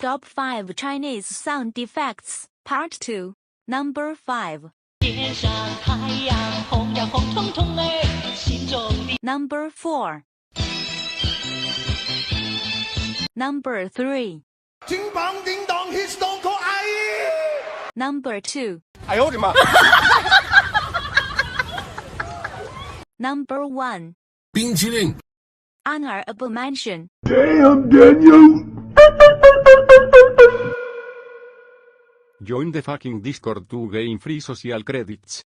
Top 5 Chinese Sound Defects, Part 2. Number 5. Number 4. Number 3. Number 2. 哎呦我的妈 Number 1. 冰淇淋 Honorable mention. Damn, Daniel. Join the fucking Discord to gain free social credits.